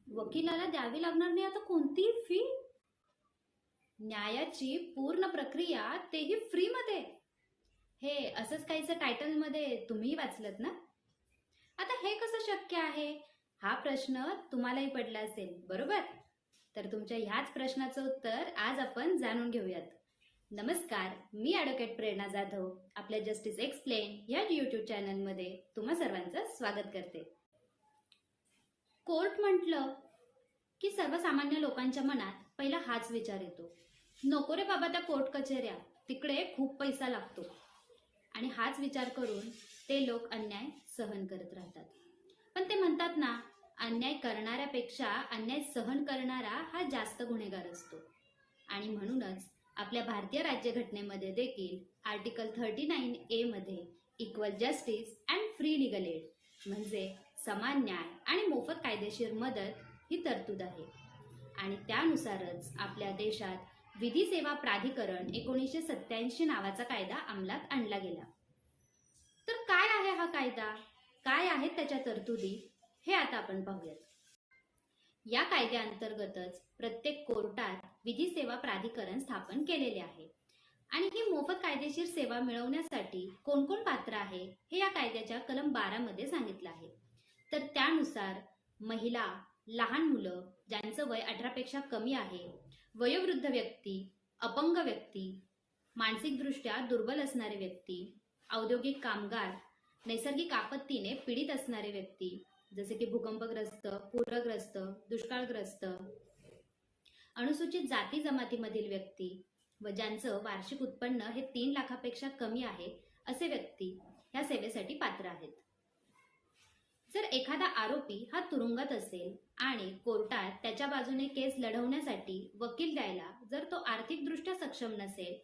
वकिलाला द्यावी लागणार नाही आता कोणती फी? न्यायाची पूर्ण प्रक्रिया तेही फ्री मध्ये. हे असंच काहीचं टायटल मध्ये तुम्ही वाचलत ना? आता हे कसं शक्य आहे हा प्रश्न तुम्हालाही पडला असेल, बरोबर? तर तुमच्या ह्याच प्रश्नाचं उत्तर आज आपण जाणून घेऊयात. नमस्कार, मी ॲडव्होकेट प्रेरणा जाधव आपल्या जस्टिस एक्सप्लेन या यूट्यूब चॅनलमध्ये तुम्हा सर्वांचं स्वागत करते. कोर्ट म्हटलं की सर्वसामान्य लोकांच्या मनात पहिला हाच विचार येतो, नको रे बाबा त्या कोर्ट कचेऱ्या, तिकडे खूप पैसा लागतो. आणि हाच विचार करून ते लोक अन्याय सहन करत राहतात. पण ते म्हणतात ना, अन्याय करणाऱ्यापेक्षा अन्याय सहन करणारा हा जास्त गुन्हेगार असतो. आणि म्हणूनच आपल्या भारतीय राज्यघटनेमध्ये देखील आर्टिकल 39A मध्ये equal justice and free legal add म्हणजे समान न्याय आणि मोफत कायदेशीर मदत ही तरतूद आहे. आणि त्यानुसारच आपल्या देशात विधी सेवा प्राधिकरण 1987 नावाचा कायदा अंमलात आणला गेला. तर काय आहे हा कायदा, काय आहेत त्याच्या तरतुदी, हे आता आपण पाहूयात. या कायद्याअंतर्गतच प्रत्येक कोर्टात विधी सेवा प्राधिकरण स्थापन केलेले आहे. आणि ही मोफत कायदेशीर सेवा मिळवण्यासाठी कोण कोण पात्र आहे हे या कायद्याच्या कलम 12 मध्ये सांगितलं आहे. तर त्यानुसार महिला, लहान मुलं ज्यांचं वय 18 पेक्षा कमी आहे, वयोवृद्ध व्यक्ती, अपंग व्यक्ती, मानसिकदृष्ट्या दुर्बल असणारे व्यक्ती, औद्योगिक कामगार, नैसर्गिक आपत्तीने पीडित असणारे व्यक्ती जसे की भूकंपग्रस्त, पूरग्रस्त, दुष्काळग्रस्त, अनुसूचित जाती जमातीमधील व्यक्ती व ज्यांचं वार्षिक उत्पन्न हे 3 लाखापेक्षा कमी आहे असे व्यक्ती ह्या सेवेसाठी पात्र आहेत. जर एखादा आरोपी हा तुरुंगात असेल आणि कोर्टात त्याच्या बाजूने केस लढवण्यासाठी वकील द्यायला जर तो आर्थिकदृष्ट्या सक्षम नसेल,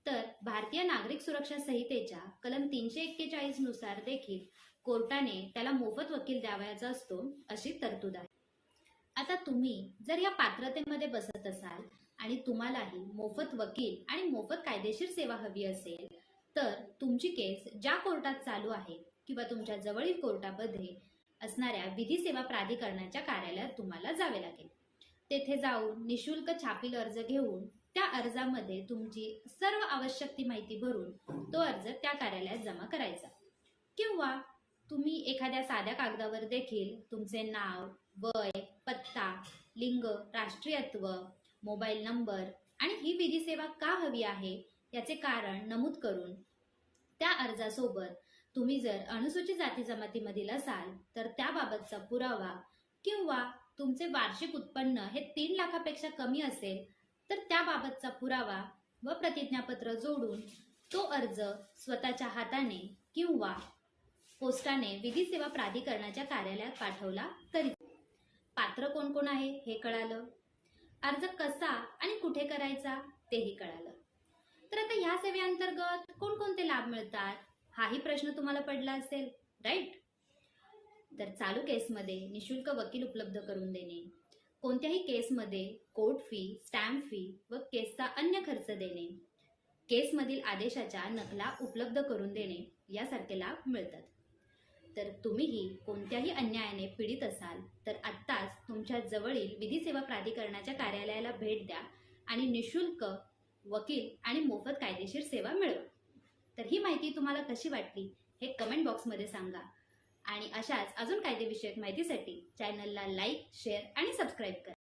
तर भारतीय नागरिक सुरक्षा संहितेच्या कलम 341 नुसार देखील कोर्टाने त्याला मोफत वकील द्यावयाचा असतो अशी तरतूद आहे. आता तुम्ही जर या पात्रतेमध्ये बसत असाल आणि तुम्हालाही मोफत वकील आणि मोफत कायदेशीर सेवा हवी असेल, तर तुमची केस ज्या कोर्टात चालू आहे किंवा तुमच्या जवळील कोर्टामध्ये असणाऱ्या विधी सेवा प्राधिकरणाच्या कार्यालयात तुम्हाला जावे लागेल. तेथे जाऊन निशुल्क छापील अर्ज घेऊन त्या अर्जामध्ये तुमची सर्व आवश्यक ती माहिती भरून तो अर्ज त्या कार्यालयात जमा करायचा. किंवा तुम्ही एखाद्या साध्या कागदावर देखील तुमचे नाव, वय, पत्ता, लिंग, राष्ट्रीयत्व, मोबाईल नंबर आणि ही विधी सेवा का हवी आहे याचे कारण नमूद करून त्या अर्जासोबत तुम्ही जर अनुसूचित जाती जमातीमधील असाल तर त्याबाबतचा पुरावा किंवा तुमचे वार्षिक उत्पन्न हे 3 लाखापेक्षा कमी असेल तर त्याबाबतचा पुरावा व प्रतिज्ञापत्र जोडून तो अर्ज स्वतःच्या हाताने किंवा पोस्टाने विधी सेवा प्राधिकरणाच्या कार्यालयात पाठवला तरी. पात्र कोण कोण आहे हे कळालं, अर्ज कसा आणि कुठे करायचा तेही कळालं. तर आता ह्या सेवेअंतर्गत कोणकोणते लाभ मिळतात हाही प्रश्न तुम्हाला पडला असेल, राईट? तर चालू केसमध्ये निशुल्क वकील उपलब्ध करून देणे, कोणत्याही केसमध्ये कोर्ट फी, स्टॅम्प फी व केसचा अन्य खर्च देणे, केसमधील आदेशाच्या नकला उपलब्ध करून देणे यासारखे लाभ मिळतात. तर तुम्हीही कोणत्याही अन्यायाने पीडित असाल तर आत्ताच तुमच्या जवळील विधी सेवा प्राधिकरणाच्या कार्यालयाला भेट द्या आणि निशुल्क वकील आणि मोफत कायदेशीर सेवा मिळवा. तर ही माहिती तुम्हाला कशी वाटली हे कमेंट बॉक्समध्ये सांगा. आणि अशाच अजून कायदेविषयक माहितीसाठी चॅनलला लाईक, शेअर आणि सबस्क्राईब करा.